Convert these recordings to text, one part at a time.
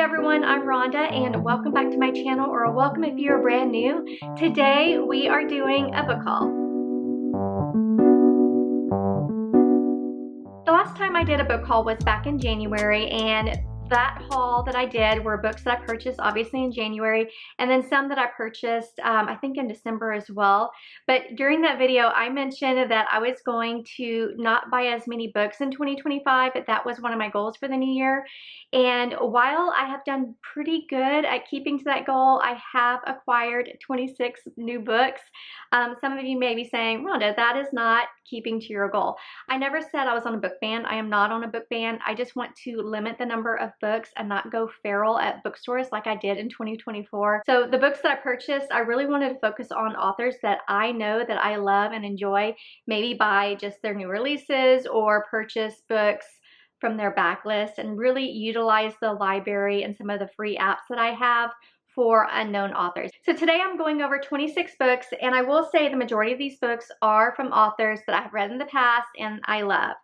everyone, I'm Rhonda and welcome back to my channel, or welcome if you're brand new. Today we are doing a book haul. The last time I did a book haul was back in January, and that haul that I did were books that I purchased obviously in January, and then some that I purchased I think in December as well. But during that video I mentioned that I was going to not buy as many books in 2025. That was one of my goals for the new year. And while I have done pretty good at keeping to that goal, I have acquired 26 new books. Some of you may be saying, Rhonda, that is not keeping to your goal. I never said I was on a book ban. I am not on a book ban. I just want to limit the number of books and not go feral at bookstores like I did in 2024. So the books that I purchased, I really wanted to focus on authors that I know that I love and enjoy, maybe buy just their new releases or purchase books from their backlist and really utilize the library and some of the free apps that I have for unknown authors. So today I'm going over 26 books, and I will say the majority of these books are from authors that I've read in the past and I love.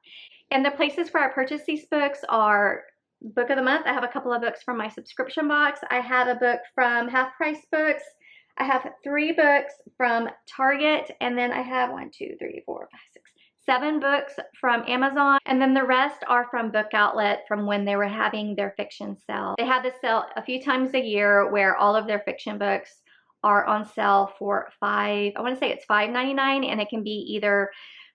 And the places where I purchase these books are Book of the Month. I have a couple of books from my subscription box. I have a book from Half Price Books. I have 3 books from Target, and then I have 7 books from Amazon, and then the rest are from Book Outlet from when they were having their fiction sale. They have this sale a few times a year where all of their fiction books are on sale for I want to say it's $5.99, and it can be either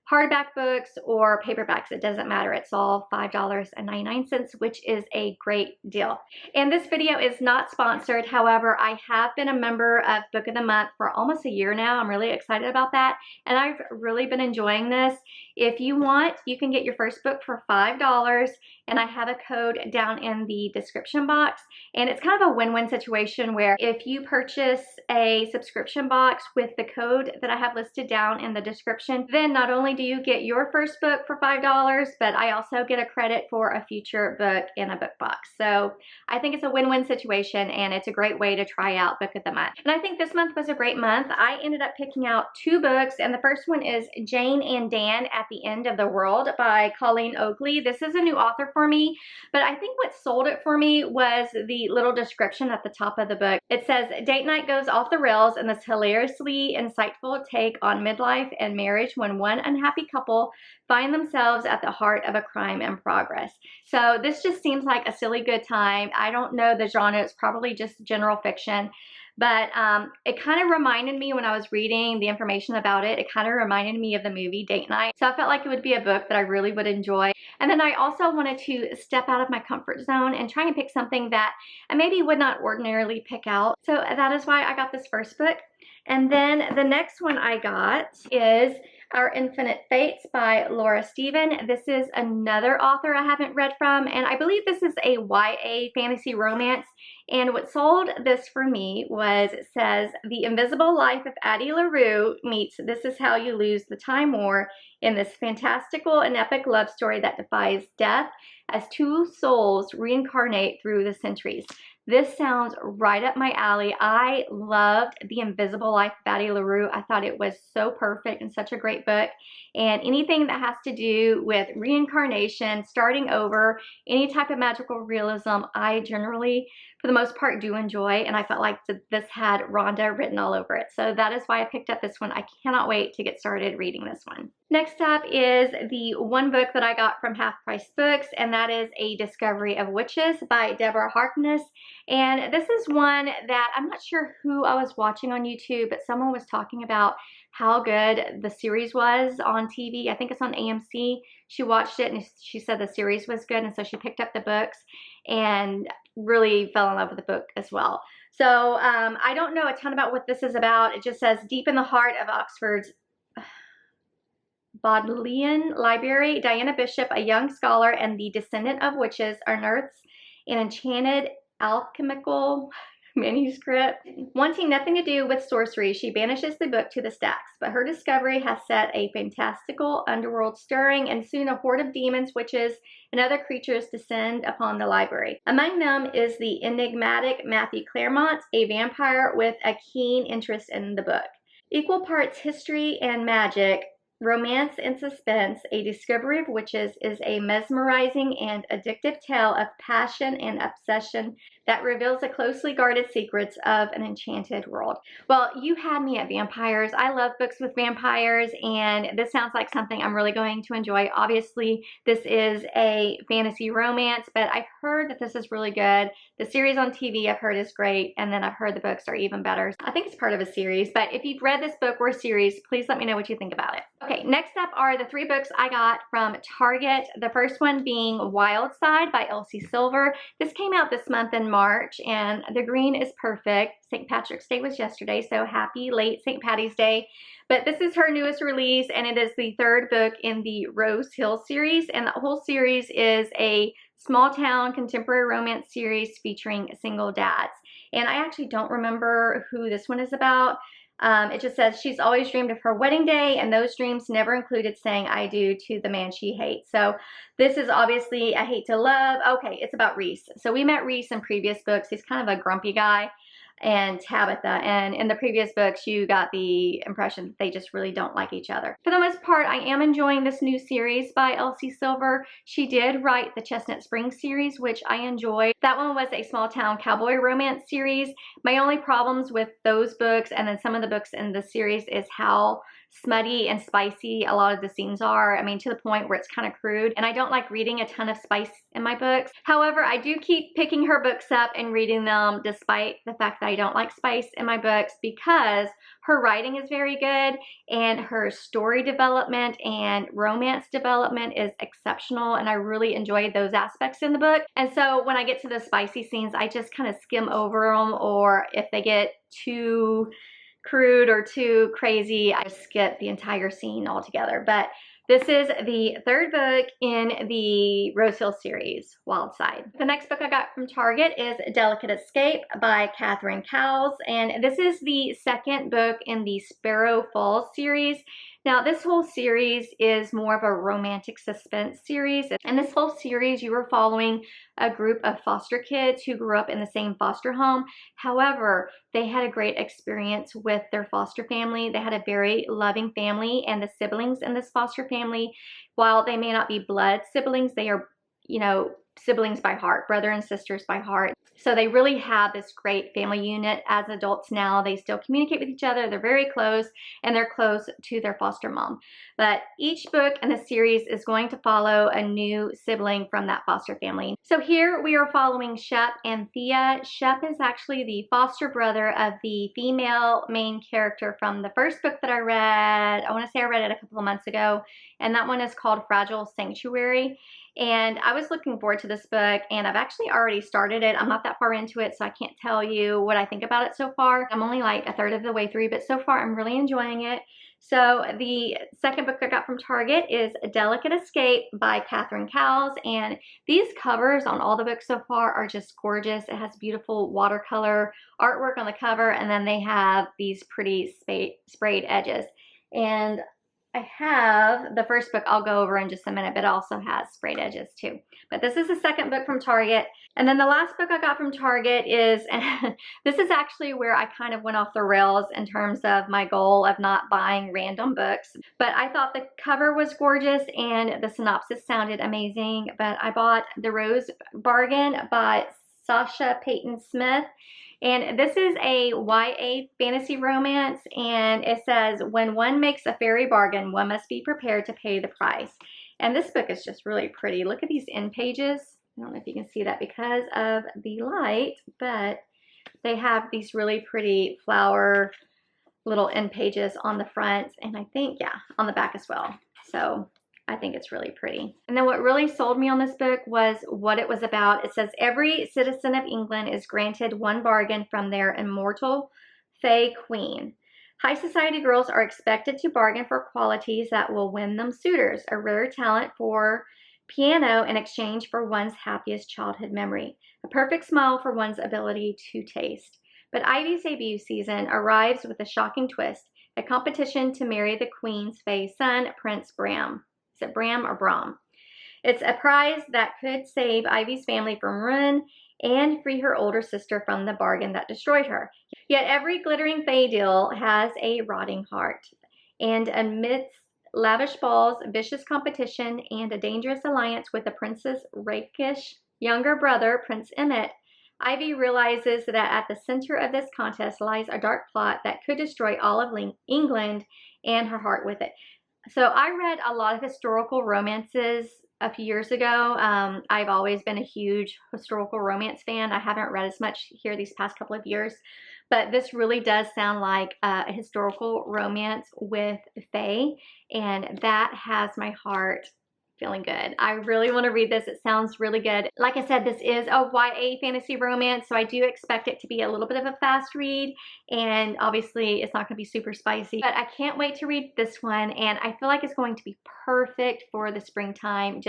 hardback books or paperbacks. It doesn't matter. It's all $5.99, which is a great deal. And this video is not sponsored. However, I have been a member of Book of the Month for almost a year now. I'm really excited about that, and I've really been enjoying this. If you want, you can get your first book for $5, and I have a code down in the description box. And it's kind of a win-win situation where if you purchase a subscription box with the code that I have listed down in the description, then not only do you get your first book for $5, but I also get a credit for a future book in a book box. So I think it's a win-win situation, and it's a great way to try out Book of the Month. And I think this month was a great month. I ended up picking out 2 books, and the first one is Jane and Dan at the End of the World by Colleen Oakley. This is a new author for me, but I think what sold it for me was the little description at the top of the book. It says, date night goes off the rails in this hilariously insightful take on midlife and marriage when one unhappy couple find themselves at the heart of a crime in progress. So this just seems like a silly good time. I don't know the genre. It's probably just general fiction. But it kind of reminded me when I was reading the information about it, it kind of reminded me of the movie Date Night. So I felt like it would be a book that I really would enjoy. And then I also wanted to step out of my comfort zone and try and pick something that I maybe would not ordinarily pick out. So that is why I got this first book. And then the next one I got is Our Infinite Fates by Laura Stephen. This is another author I haven't read from, and I believe this is a YA fantasy romance. And what sold this for me was, it says, the invisible life of Addie LaRue meets This Is How You Lose the Time War in this fantastical and epic love story that defies death as 2 souls reincarnate through the centuries. This sounds right up my alley. I loved The Invisible Life of Addie LaRue. I thought it was so perfect and such a great book. And anything that has to do with reincarnation, starting over, any type of magical realism, I generally, for the most part, do enjoy. And I felt like this had Rhonda written all over it. So that is why I picked up this one. I cannot wait to get started reading this one. Next up is the one book that I got from Half Price Books, and that is A Discovery of Witches by Deborah Harkness. And this is one that I'm not sure who I was watching on YouTube, but someone was talking about how good the series was on TV. I think it's on AMC. She watched it and she said the series was good, and so she picked up the books and really fell in love with the book as well. So I don't know a ton about what this is about. It just says, deep in the heart of Oxford's Bodleian Library, Diana Bishop, a young scholar and the descendant of witches, unearths an enchanted alchemical manuscript. Wanting nothing to do with sorcery, she banishes the book to the stacks, but her discovery has set a fantastical underworld stirring, and soon a horde of demons, witches, and other creatures descend upon the library. Among them is the enigmatic Matthew Claremont, a vampire with a keen interest in the book. Equal parts history and magic, Romance and Suspense, A Discovery of Witches is a mesmerizing and addictive tale of passion and obsession that reveals the closely guarded secrets of an enchanted world. Well, you had me at vampires. I love books with vampires, and this sounds like something I'm really going to enjoy. Obviously, this is a fantasy romance, but I've heard that this is really good. The series on TV I've heard is great, and then I've heard the books are even better. I think it's part of a series, but if you've read this book or series, please let me know what you think about it. Okay, next up are the 3 books I got from Target. The first one being Wild Side by Elsie Silver. This came out this month in March, and the green is perfect. St. Patrick's Day was yesterday, so happy late St. Patty's Day. But this is her newest release, and it is the 3rd book in the Rose Hill series, and the whole series is a small town contemporary romance series featuring single dads. And I actually don't remember who this one is about. It just says she's always dreamed of her wedding day, and those dreams never included saying I do to the man she hates. So this is obviously a hate to love. Okay, it's about Reese. So we met Reese in previous books. He's kind of a grumpy guy, and Tabitha, and in the previous books you got the impression that they just really don't like each other. For the most part, I am enjoying this new series by Elsie Silver. She did write the Chestnut Springs series, which I enjoyed. That one was a small town cowboy romance series. My only problems with those books and then some of the books in the series is how smutty and spicy a lot of the scenes are. I mean, to the point where it's kind of crude, and I don't like reading a ton of spice in my books. However, I do keep picking her books up and reading them despite the fact that I don't like spice in my books, because her writing is very good and her story development and romance development is exceptional, and I really enjoy those aspects in the book. And so when I get to the spicy scenes, I just kind of skim over them, or if they get too crude or too crazy, I skip the entire scene altogether. But this is the 3rd book in the Rose Hill series, Wild Side. The next book I got from Target is Delicate Escape by Catherine Cowles, and this is the 2nd book in the Sparrow Falls series. Now, this whole series is more of a romantic suspense series. And this whole series, you were following a group of foster kids who grew up in the same foster home. However, they had a great experience with their foster family. They had a very loving family, and the siblings in this foster family, while they may not be blood siblings, they are, you know, siblings by heart, brother and sisters by heart. So they really have this great family unit as adults now. They still communicate with each other. They're very close, and they're close to their foster mom. But each book in the series is going to follow a new sibling from that foster family. So here we are following Shep and Thea. Shep is actually the foster brother of the female main character from the first book that I read. I want to say I read it a couple of months ago, and that one is called Fragile Sanctuary. And I was looking forward to this book, and I've actually already started it. I'm not that far into it, so I can't tell you what I think about it so far. I'm only like a 1/3 of the way through, but so far I'm really enjoying it. So the 2nd book I got from Target is Delicate Escape by Catherine Cowles, and these covers on all the books so far are just gorgeous. It has beautiful watercolor artwork on the cover, and then they have these pretty sprayed edges. And I have the first book I'll go over in just a minute, but it also has sprayed edges too. But this is the 2nd book from Target. And then the last book I got from Target is, this is actually where I kind of went off the rails in terms of my goal of not buying random books. But I thought the cover was gorgeous and the synopsis sounded amazing. But I bought The Rose Bargain by Sasha Payton Smith. And this is a YA fantasy romance, and it says, when one makes a fairy bargain, one must be prepared to pay the price. And this book is just really pretty. Look at these end pages. I don't know if you can see that because of the light, but they have these really pretty flower little end pages on the front, and I think, yeah, on the back as well. So I think it's really pretty. And then what really sold me on this book was what it was about. It says, every citizen of England is granted one bargain from their immortal Fey Queen. High society girls are expected to bargain for qualities that will win them suitors, a rare talent for piano in exchange for one's happiest childhood memory, a perfect smile for one's ability to taste. But Ivy's debut season arrives with a shocking twist, a competition to marry the Queen's Fey son, Prince Bram. Is it Bram or Brahm? It's a prize that could save Ivy's family from ruin and free her older sister from the bargain that destroyed her. Yet every glittering Fey deal has a rotting heart. And amidst lavish balls, vicious competition, and a dangerous alliance with the prince's rakish younger brother, Prince Emmett. Ivy realizes that at the center of this contest lies a dark plot that could destroy all of England and her heart with it. So I read a lot of historical romances a few years ago. I've always been a huge historical romance fan. I haven't read as much here these past couple of years, but this really does sound like a historical romance with fae, and that has my heart feeling good. I really want to read this. It sounds really good. Like I said, this is a YA fantasy romance, so I do expect it to be a little bit of a fast read, and obviously it's not going to be super spicy, but I can't wait to read this one, and I feel like it's going to be perfect for the springtime.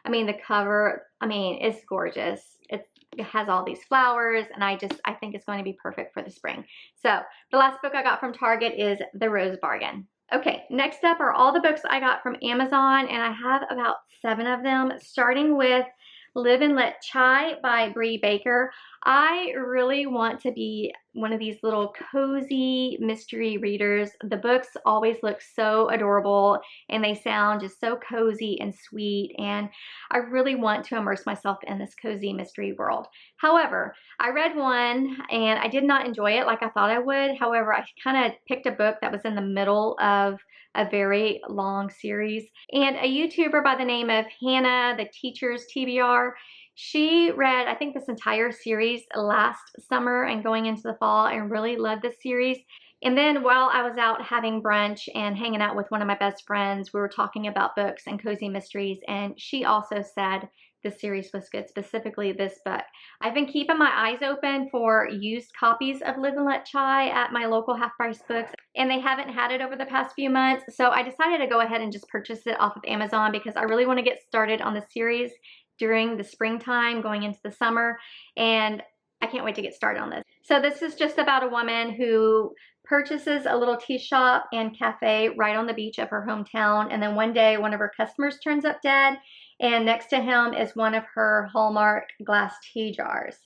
I mean, the cover, I mean, it's gorgeous. It has all these flowers, and I think it's going to be perfect for the spring. So the last book I got from Target is The Rose Bargain. Okay, next up are all the books I got from Amazon, and I have about 7 of them, starting with Live and Let Chai by Bree Baker. I really want to be one of these little cozy mystery readers. The books always look so adorable, and they sound just so cozy and sweet, and I really want to immerse myself in this cozy mystery world. However, I read one and I did not enjoy it like I thought I would. However, I kind of picked a book that was in the middle of a very long series, and a YouTuber by the name of Hannah, the Teacher's TBR, she read, I think, this entire series last summer and going into the fall, and really loved this series. And then while I was out having brunch and hanging out with one of my best friends, we were talking about books and cozy mysteries, and she also said the series was good, specifically this book. I've been keeping my eyes open for used copies of Live and Let Chai at my local half-price books, and they haven't had it over the past few months, so I decided to go ahead and just purchase it off of Amazon because I really want to get started on the series during the springtime going into the summer, and I can't wait to get started on this. So this is just about a woman who purchases a little tea shop and cafe right on the beach of her hometown, and then one day one of her customers turns up dead, and next to him is one of her Hallmark glass tea jars.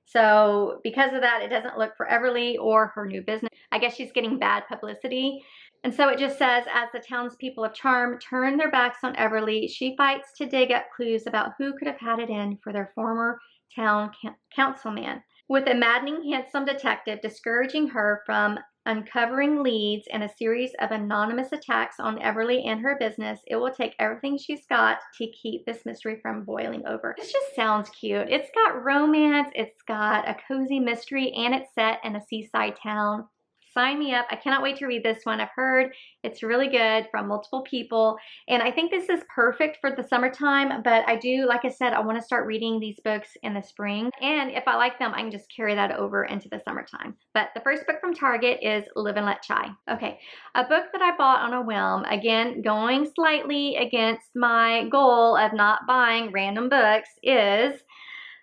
So because of that, it doesn't look for Everly or her new business. I guess she's getting bad publicity. And so it just says, as the townspeople of charm turn their backs on Everly, she fights to dig up clues about who could have had it in for their former town councilman. With a maddening, handsome detective discouraging her from uncovering leads and a series of anonymous attacks on Everly and her business, it will take everything she's got to keep this mystery from boiling over. This just sounds cute. It's got romance, it's got a cozy mystery, and it's set in a seaside town. Sign me up. I cannot wait to read this one. I've heard it's really good from multiple people, and I think this is perfect for the summertime, but I do, like I said, I want to start reading these books in the spring, and if I like them, I can just carry that over into the summertime. But the first book from Target is Live and Let Chai. Okay, a book that I bought on a whim, again, going slightly against my goal of not buying random books, is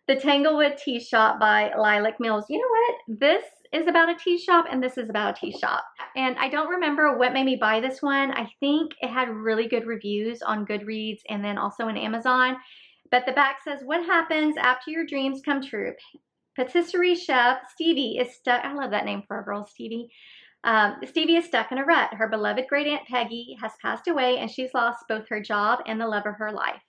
The Tanglewood Tea Shop by Lilac Mills. You know what? This is about a tea shop, and this is about a tea shop. And I don't remember what made me buy this one. I think it had really good reviews on Goodreads and then also on Amazon. But the back says, what happens after your dreams come true? Patisserie chef Stevie is stuck. I love that name for a girl, Stevie. Stevie is stuck in a rut. Her beloved great aunt Peggy has passed away, and she's lost both her job and the love of her life.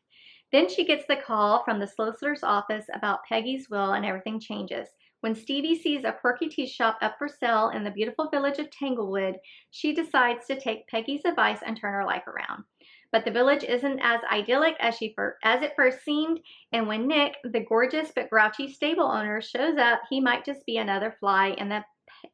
Then she gets the call from the solicitor's office about Peggy's will, and everything changes. When Stevie sees a quirky tea shop up for sale in the beautiful village of Tanglewood, she decides to take Peggy's advice and turn her life around. But the village isn't as idyllic as it first seemed, and when Nick, the gorgeous but grouchy stable owner, shows up, he might just be another fly in the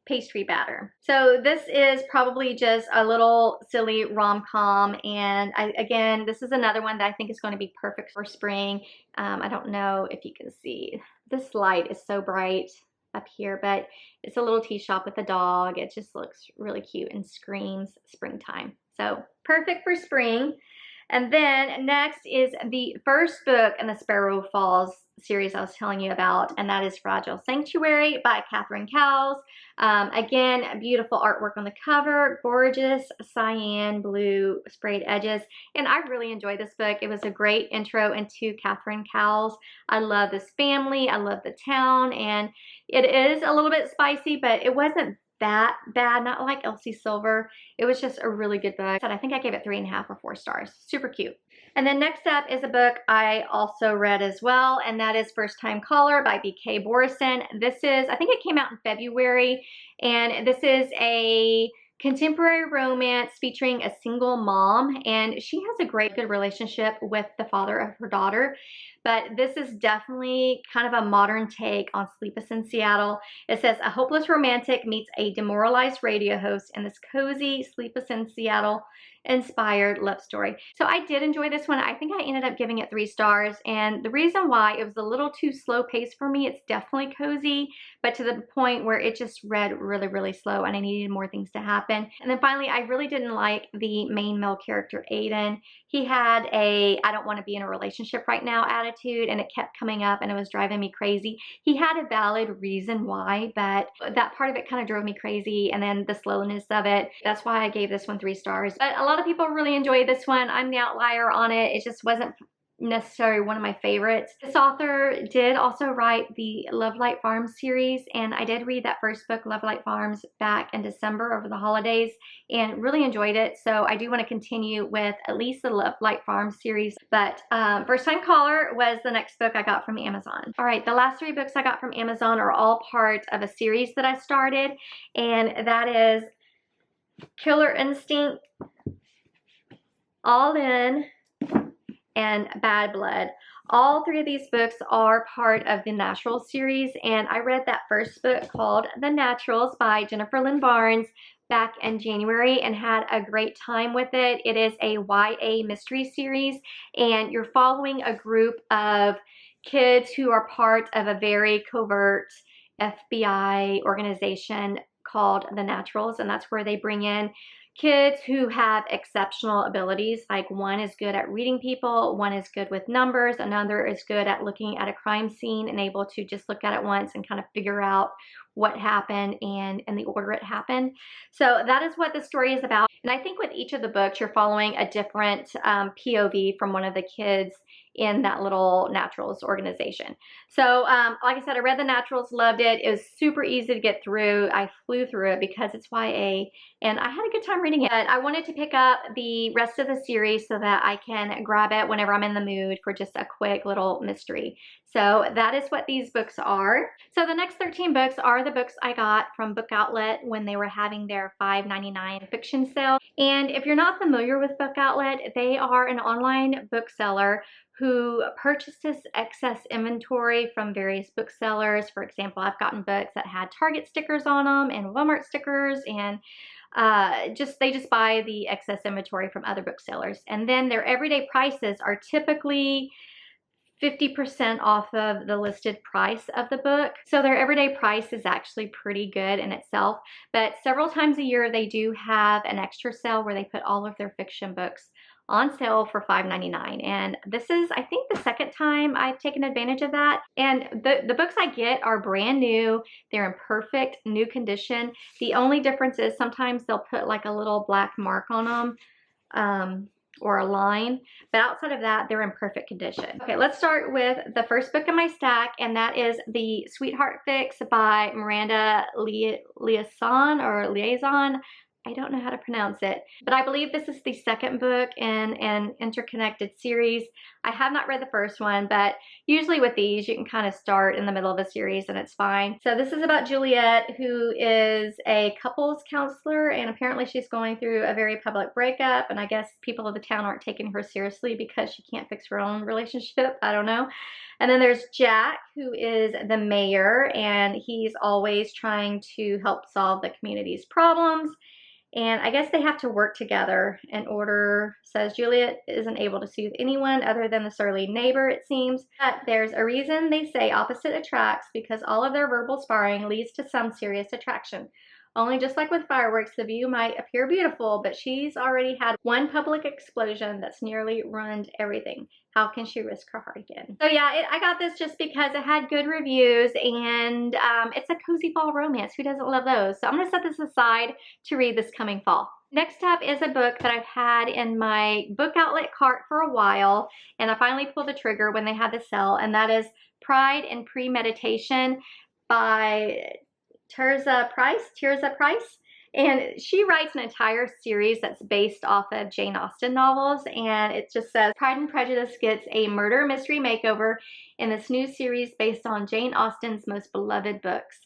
pastry batter. So this is probably just a little silly rom-com, and again, this is another one that I think is going to be perfect for spring. I don't know if you can see. This light is so bright up here, but it's a little tea shop with a dog. It just looks really cute and screams springtime. So perfect for spring. And then next is the first book in the Sparrow Falls series I was telling you about, and that is Fragile Sanctuary by Catherine Cowles. Again, beautiful artwork on the cover, gorgeous cyan blue sprayed edges, and I really enjoyed this book. It was a great intro into Catherine Cowles. I love this family, I love the town, and it is a little bit spicy, but it wasn't that bad, not like Elsie Silver. It was just a really good book. I think I gave it 3.5 or 4 stars. Super cute. And then next up is a book I also read as well, and that is First Time Caller by B.K. Borison. This is, I think it came out in February, and this is a contemporary romance featuring a single mom, and she has a good relationship with the father of her daughter. But this is definitely kind of a modern take on Sleepless in Seattle. It says a hopeless romantic meets a demoralized radio host in this cozy Sleepless in Seattle inspired love story. So I did enjoy this one. I think I ended up giving it 3 stars, and the reason why, it was a little too slow paced for me. It's definitely cozy, but to the point where it just read really slow and I needed more things to happen. And then finally, I really didn't like the main male character, Aiden. He had a I don't want to be in a relationship right now attitude, and it kept coming up and it was driving me crazy. He had a valid reason why, but that part of it kind of drove me crazy, and then the slowness of it. That's why I gave this one 3 stars. But a lot of people really enjoyed this one. I'm the outlier on it. It just wasn't necessarily one of my favorites. This author did also write the Love Light Farms series, and I did read that first book, Love Light Farms, back in December over the holidays and really enjoyed it. So I do want to continue with at least the Love Light Farms series. But First Time Caller was the next book I got from Amazon. All right, the last 3 books I got from Amazon are all part of a series that I started, and that is Killer Instinct, All In, and Bad Blood. All 3 of these books are part of the Naturals series, and I read that first book called The Naturals by Jennifer Lynn Barnes back in January and had a great time with it. It is a YA mystery series, and you're following a group of kids who are part of a very covert FBI organization called The Naturals, and that's where they bring in kids who have exceptional abilities. Like, one is good at reading people, one is good with numbers, another is good at looking at a crime scene and able to just look at it once and kind of figure out what happened and the order it happened. So that is what the story is about. And I think with each of the books, you're following a different POV from one of the kids in that little Naturals organization. So like I said, I read The Naturals, loved it. It was super easy to get through. I flew through it because it's YA, and I had a good time reading it. I wanted to pick up the rest of the series so that I can grab it whenever I'm in the mood for just a quick little mystery. So that is what these books are. So the next 13 books are the books I got from Book Outlet when they were having their $5.99 fiction sale. And if you're not familiar with Book Outlet, they are an online bookseller who purchases excess inventory from various booksellers. For example, I've gotten books that had Target stickers on them and Walmart stickers, and they just buy the excess inventory from other booksellers. And then their everyday prices are typically 50% off of the listed price of the book. So their everyday price is actually pretty good in itself. But several times a year, they do have an extra sale where they put all of their fiction books on sale for $5.99. And this is, I think, the second time I've taken advantage of that. And the books I get are brand new. They're in perfect new condition. The only difference is sometimes they'll put like a little black mark on them. Or a line, but outside of that, they're in perfect condition. Okay, let's start with the first book in my stack, and that is The Sweetheart Fix by Miranda Liaison or Liaison. I don't know how to pronounce it, but I believe this is the second book in an interconnected series. I have not read the first one, but usually with these, you can kind of start in the middle of a series and it's fine. So this is about Juliet, who is a couples counselor, and apparently she's going through a very public breakup, and I guess people of the town aren't taking her seriously because she can't fix her own relationship. I don't know. And then there's Jack, who is the mayor, and he's always trying to help solve the community's problems. And I guess they have to work together in order, says Juliet isn't able to soothe anyone other than the surly neighbor, it seems. But there's a reason they say opposite attracts, because all of their verbal sparring leads to some serious attraction. Only just like with fireworks, the view might appear beautiful, but she's already had one public explosion that's nearly ruined everything. How can she risk her heart again? So yeah, I got this just because it had good reviews, and it's a cozy fall romance. Who doesn't love those? So I'm gonna set this aside to read this coming fall. Next up is a book that I've had in my Book Outlet cart for a while, and I finally pulled the trigger when they had the sale, and that is Pride and Premeditation by Tirza Price. And she writes an entire series that's based off of Jane Austen novels. And it just says, Pride and Prejudice gets a murder mystery makeover in this new series based on Jane Austen's most beloved books.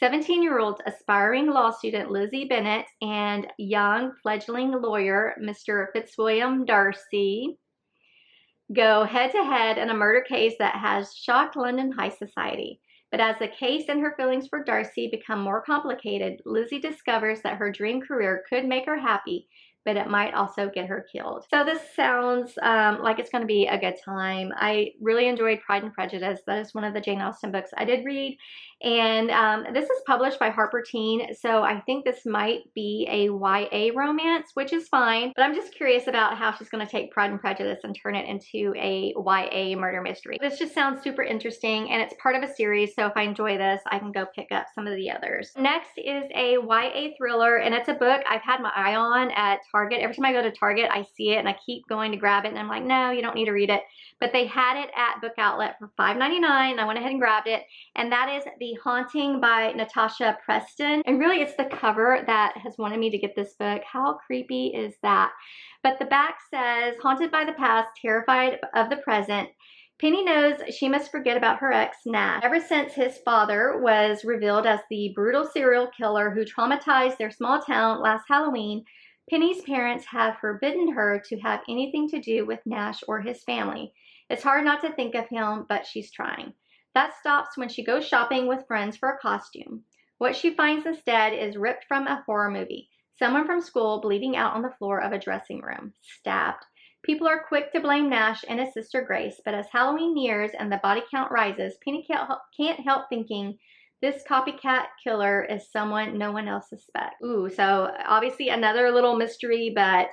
17-year-old aspiring law student Lizzie Bennet and young fledgling lawyer Mr. Fitzwilliam Darcy go head-to-head in a murder case that has shocked London high society. But as the case and her feelings for Darcy become more complicated, Lizzie discovers that her dream career could make her happy, but it might also get her killed. So this sounds like it's going to be a good time. I really enjoyed Pride and Prejudice. That is one of the Jane Austen books I did read. And this is published by Harper Teen, so I think this might be a YA romance, which is fine. But I'm just curious about how she's going to take Pride and Prejudice and turn it into a YA murder mystery. This just sounds super interesting, and it's part of a series, so if I enjoy this, I can go pick up some of the others. Next is a YA thriller, and it's a book I've had my eye on at Target. Every time I go to Target, I see it, and I keep going to grab it, and I'm like, no, you don't need to read it. But they had it at Book Outlet for $5.99. I went ahead and grabbed it, and that is The Haunting by Natasha Preston. And really, it's the cover that has wanted me to get this book. How creepy is that? But the back says, haunted by the past, terrified of the present, Penny knows she must forget about her ex, Nash. Ever since his father was revealed as the brutal serial killer who traumatized their small town last Halloween, Penny's parents have forbidden her to have anything to do with Nash or his family. It's hard not to think of him, but she's trying. That stops when she goes shopping with friends for a costume. What she finds instead is ripped from a horror movie. Someone from school bleeding out on the floor of a dressing room, stabbed. People are quick to blame Nash and his sister Grace, but as Halloween nears and the body count rises, Penny can't help thinking this copycat killer is someone no one else suspects. Ooh, so obviously another little mystery, but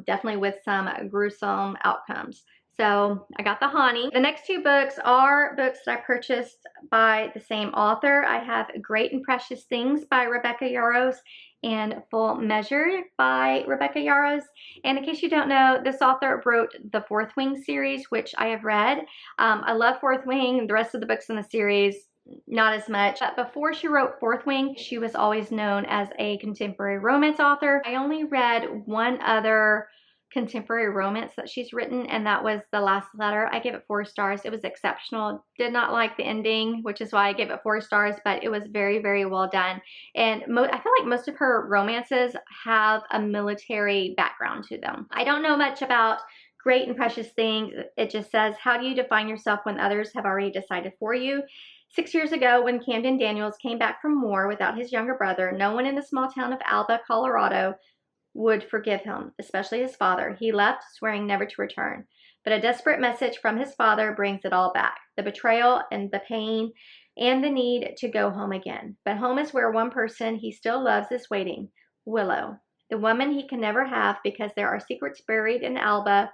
definitely with some gruesome outcomes. So I got The Haunting. The next two books are books that I purchased by the same author. I have Great and Precious Things by Rebecca Yarros and Full Measure by Rebecca Yarros. And in case you don't know, this author wrote the Fourth Wing series, which I have read. I love Fourth Wing. The rest of the books in the series, not as much. But before she wrote Fourth Wing, she was always known as a contemporary romance author. I only read one other contemporary romance that she's written, and that was The Last Letter. I gave it 4 stars. It was exceptional. Did not like the ending, which is why I gave it 4 stars, but it was very, very well done. And I feel like most of her romances have a military background to them. I don't know much about Great and Precious Things. It just says, how do you define yourself when others have already decided for you? 6 years ago, when Camden Daniels came back from war without his younger brother, no one in the small town of Alba, Colorado would forgive him, especially his father. He left, swearing never to return. But a desperate message from his father brings it all back. The betrayal and the pain and the need to go home again. But home is where one person he still loves is waiting, Willow, the woman he can never have because there are secrets buried in Alba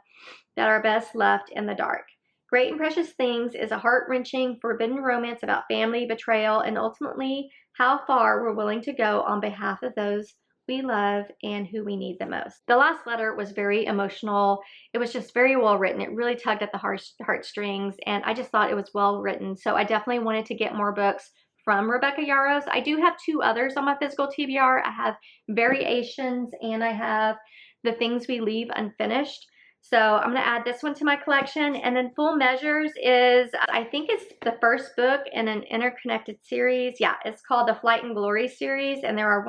that are best left in the dark. Great and Precious Things is a heart-wrenching, forbidden romance about family, betrayal, and ultimately how far we're willing to go on behalf of those we love and who we need the most. The Last Letter was very emotional. It was just very well written. It really tugged at the heartstrings, and I just thought it was well written. So I definitely wanted to get more books from Rebecca Yarros. I do have 2 others on my physical TBR. I have Variations and I have The Things We Leave Unfinished. So I'm going to add this one to my collection. And then Full Measures is, I think it's the first book in an interconnected series. Yeah, it's called the Flight and Glory series. And there are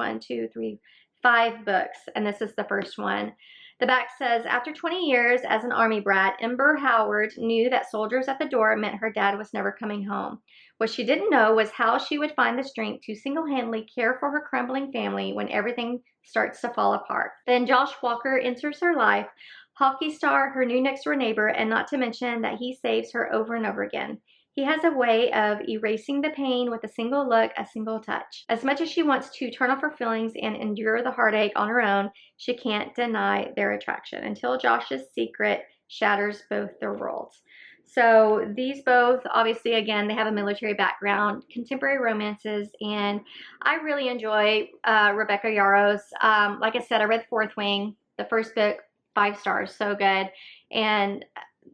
5 books. And this is the first one. The back says, after 20 years as an Army brat, Ember Howard knew that soldiers at the door meant her dad was never coming home. What she didn't know was how she would find the strength to single-handedly care for her crumbling family when everything starts to fall apart. Then Josh Walker enters her life, hockey star, her new next-door neighbor, and not to mention that he saves her over and over again. He has a way of erasing the pain with a single look, a single touch. As much as she wants to turn off her feelings and endure the heartache on her own, she can't deny their attraction until Josh's secret shatters both their worlds. So these both, obviously, again, they have a military background, contemporary romances, and I really enjoy Rebecca Yarros. Like I said, I read Fourth Wing, the first book, 5 stars, so good. And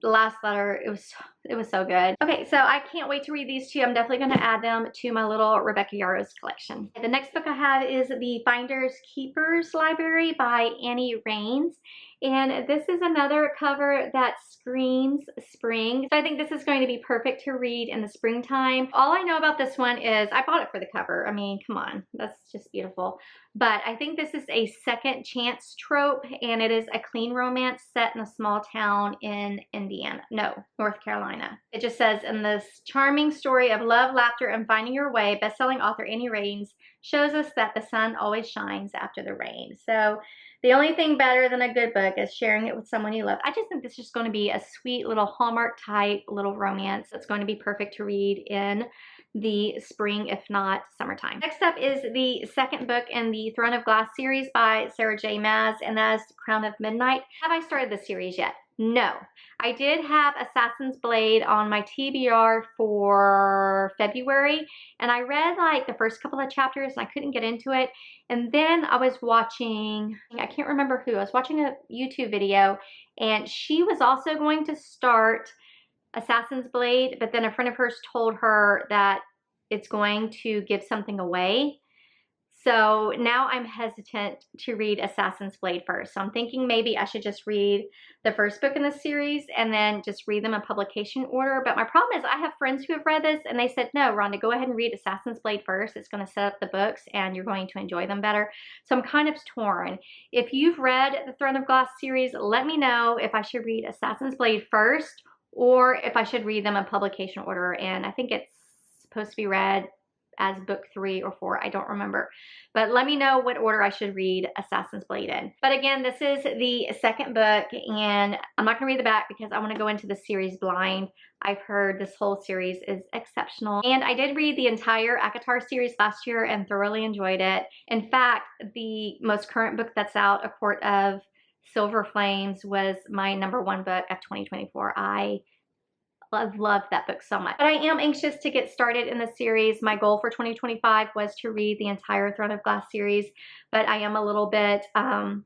The Last Letter, it was it was so good. Okay, so I can't wait to read these two. I'm definitely going to add them to my little Rebecca Yarros collection. The next book I have is The Finders Keepers Library by Annie Raines. And this is another cover that screams spring. So I think this is going to be perfect to read in the springtime. All I know about this one is I bought it for the cover. I mean, come on, that's just beautiful. But I think this is a second chance trope, and it is a clean romance set in a small town in North Carolina. It just says, in this charming story of love, laughter, and finding your way, best-selling author Annie Raines shows us that the sun always shines after the rain. So the only thing better than a good book is sharing it with someone you love. I just think this is going to be a sweet little Hallmark type little romance that's going to be perfect to read in the spring, if not summertime. Next up is the second book in the Throne of Glass series by Sarah J. Maas, and that is Crown of Midnight. Have I started this series yet? No. I did have Assassin's Blade on my TBR for February, and I read like the first couple of chapters and I couldn't get into it. And then I was watching, I can't remember who, I was watching a YouTube video, and she was also going to start Assassin's Blade, but then a friend of hers told her that it's going to give something away. So now I'm hesitant to read Assassin's Blade first. So I'm thinking maybe I should just read the first book in the series and then just read them in publication order. But my problem is I have friends who have read this and they said, no, Rhonda, go ahead and read Assassin's Blade first. It's going to set up the books and you're going to enjoy them better. So I'm kind of torn. If you've read the Throne of Glass series, let me know if I should read Assassin's Blade first or if I should read them in publication order. And I think it's supposed to be read as book 3 or 4, I don't remember. But let me know what order I should read Assassin's Blade in. But again, this is the second book, and I'm not gonna read the back because I wanna go into the series blind. I've heard this whole series is exceptional. And I did read the entire ACOTAR series last year and thoroughly enjoyed it. In fact, the most current book that's out, A Court of Silver Flames, was my #1 book of 2024. I've loved that book so much. But I am anxious to get started in the series. My goal for 2025 was to read the entire Throne of Glass series, but I am a little bit kind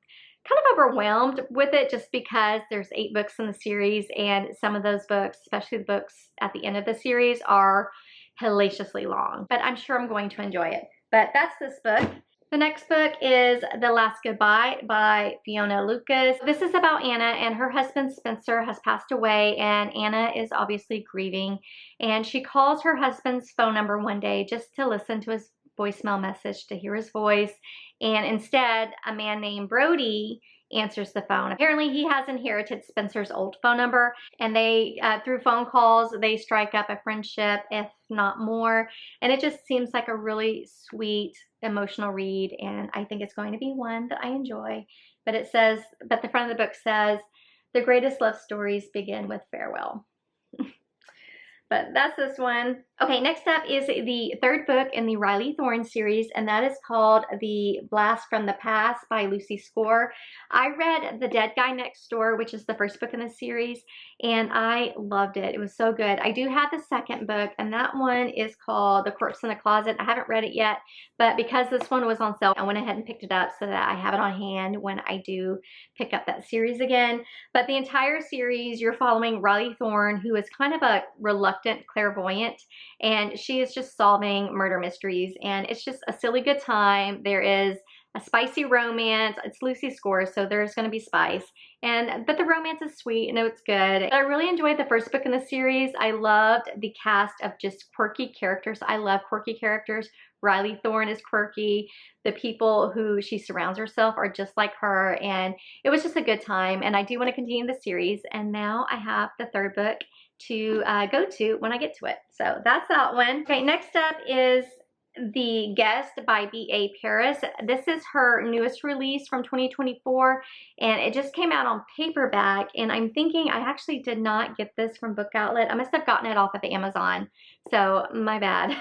of overwhelmed with it just because there's 8 books in the series, and some of those books, especially the books at the end of the series, are hellaciously long. But I'm sure I'm going to enjoy it. But that's this book. The next book is The Last Goodbye by Fiona Lucas. This is about Anna, and her husband Spencer has passed away, and Anna is obviously grieving. And she calls her husband's phone number one day just to listen to his voicemail message, to hear his voice. And instead, a man named Brody answers the phone. Apparently he has inherited Spencer's old phone number, and they through phone calls they strike up a friendship, if not more, and it just seems like a really sweet emotional read, and I think it's going to be one that I enjoy. But the front of the book says the greatest love stories begin with farewell. But that's this one. Okay, next up is the third book in the Riley Thorne series, and that is called The Blast from the Past by Lucy Score. I read The Dead Guy Next Door, which is the first book in the series, and I loved it. It was so good. I do have the second book, and that one is called The Corpse in the Closet. I haven't read it yet, but because this one was on sale, I went ahead and picked it up so that I have it on hand when I do pick up that series again. But the entire series, you're following Riley Thorne, who is kind of a reluctant clairvoyant, and she is just solving murder mysteries, and it's just a silly good time. There is a spicy romance. It's Lucy Score, so there's going to be spice, but the romance is sweet and it's good. But I really enjoyed the first book in the series. I loved the cast of just quirky characters. I love quirky characters. Riley Thorne is quirky. The people who she surrounds herself are just like her, and it was just a good time, and I do want to continue the series, and now I have the third book to go to when I get to it. So that's that one. Okay, next up is The Guest by B.A. Paris. This is her newest release from 2024, and it just came out on paperback, and I'm thinking I actually did not get this from Book Outlet. I must have gotten it off of Amazon, so my bad.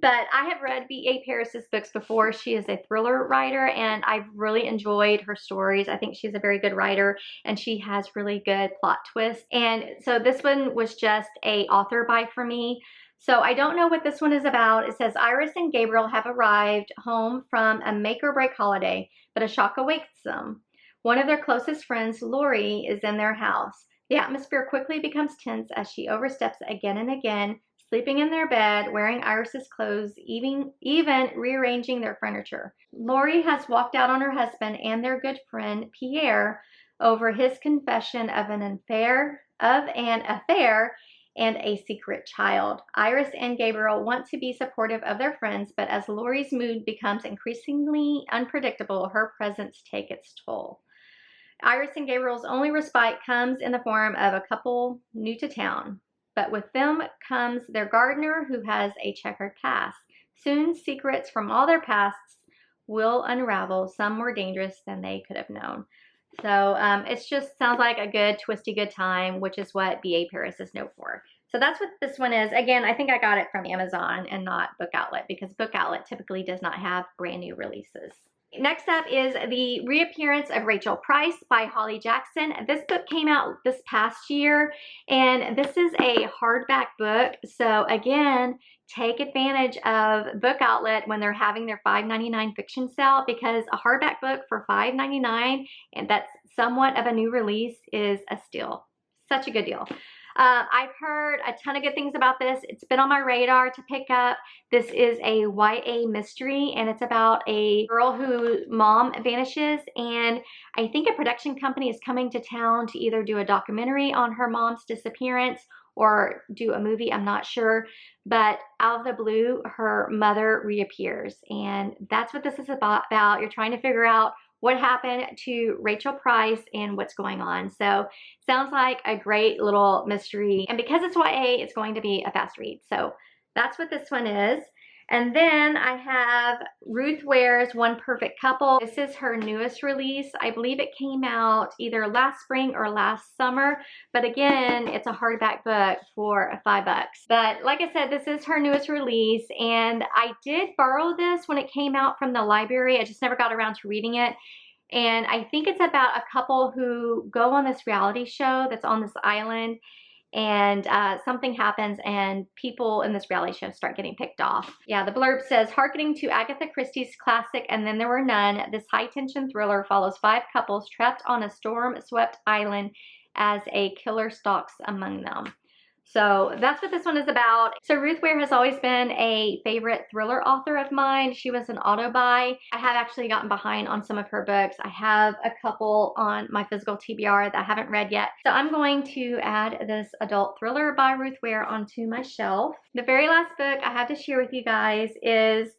But I have read B.A. Paris's books before. She is a thriller writer, and I've really enjoyed her stories. I think she's a very good writer, and she has really good plot twists. And so this one was just a author buy for me. So I don't know what this one is about. It says Iris and Gabriel have arrived home from a make-or-break holiday, but a shock awaits them. One of their closest friends, Lori, is in their house. The atmosphere quickly becomes tense as she oversteps again and again, sleeping in their bed, wearing Iris's clothes, even rearranging their furniture. Lori has walked out on her husband and their good friend Pierre over his confession of an affair and a secret child. Iris and Gabriel want to be supportive of their friends, but as Lori's mood becomes increasingly unpredictable, her presence takes its toll. Iris and Gabriel's only respite comes in the form of a couple new to town, but with them comes their gardener who has a checkered past. Soon, secrets from all their pasts will unravel, some more dangerous than they could have known. So it just sounds like a good, twisty good time, which is what B.A. Paris is known for. So that's what this one is. Again, I think I got it from Amazon and not Book Outlet, because Book Outlet typically does not have brand new releases. Next up is The Reappearance of Rachel Price by Holly Jackson. This book came out this past year, and this is a hardback book. So again, take advantage of Book Outlet when they're having their $5.99 fiction sale, because a hardback book for $5.99, and that's somewhat of a new release, is a steal. Such a good deal. I've heard a ton of good things about this. It's been on my radar to pick up. This is a YA mystery, and it's about a girl whose mom vanishes, and I think a production company is coming to town to either do a documentary on her mom's disappearance or do a movie, I'm not sure. But out of the blue, her mother reappears, and that's what this is about. You're trying to figure out what happened to Rachel Price and what's going on. So sounds like a great little mystery. And because it's YA, it's going to be a fast read. So that's what this one is. And then I have Ruth Ware's One Perfect Couple. This is her newest release. I believe it came out either last spring or last summer. But again, it's a hardback book for $5. But like I said, this is her newest release. And I did borrow this when it came out from the library. I just never got around to reading it. And I think it's about a couple who go on this reality show that's on this island, and something happens and people in this reality show start getting picked off. Yeah, the blurb says, hearkening to Agatha Christie's classic And Then There Were None, this high-tension thriller follows 5 couples trapped on a storm-swept island as a killer stalks among them. So that's what this one is about. So Ruth Ware has always been a favorite thriller author of mine. She was an auto buy. I have actually gotten behind on some of her books. I have a couple on my physical TBR that I haven't read yet. So I'm going to add this adult thriller by Ruth Ware onto my shelf. The very last book I have to share with you guys is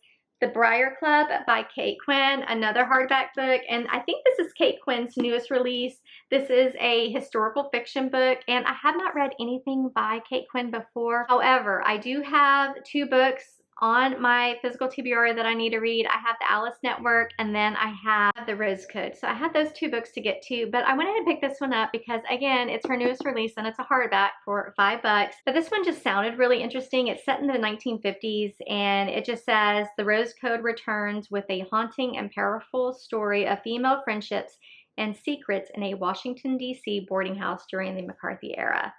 The Briar Club by Kate Quinn, another hardback book, and I think this is Kate Quinn's newest release. This is a historical fiction book, and I have not read anything by Kate Quinn before. However, I do have 2 books on my physical TBR that I need to read. I have the Alice Network, and then I have the Rose Code. So I had those 2 books to get to, but I went ahead and picked this one up because, again, it's her newest release and it's a hardback for $5. But this one just sounded really interesting. It's set in the 1950s, and it just says, the Rose Code returns with a haunting and powerful story of female friendships and secrets in a Washington, D.C. boarding house during the McCarthy era.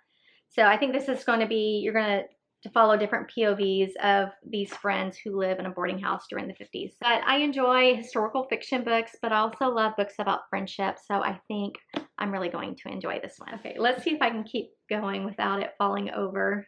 So I think this is going to be, you're going to follow different POVs of these friends who live in a boarding house during the 50s. But I enjoy historical fiction books, but I also love books about friendship, so I think I'm really going to enjoy this one. Okay, let's see if I can keep going without it falling over.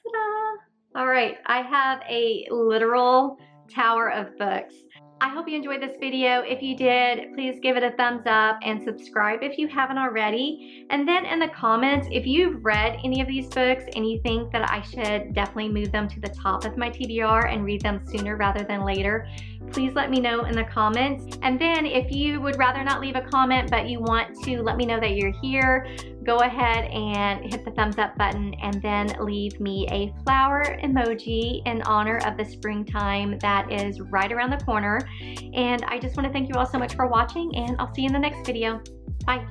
Ta-da! All right, I have a literal tower of books. I hope you enjoyed this video. If you did, please give it a thumbs up and subscribe if you haven't already. And then in the comments, if you've read any of these books and you think that I should definitely move them to the top of my TBR and read them sooner rather than later, please let me know in the comments. And then if you would rather not leave a comment, but you want to let me know that you're here, go ahead and hit the thumbs up button and then leave me a flower emoji in honor of the springtime that is right around the corner. And I just want to thank you all so much for watching, and I'll see you in the next video. Bye.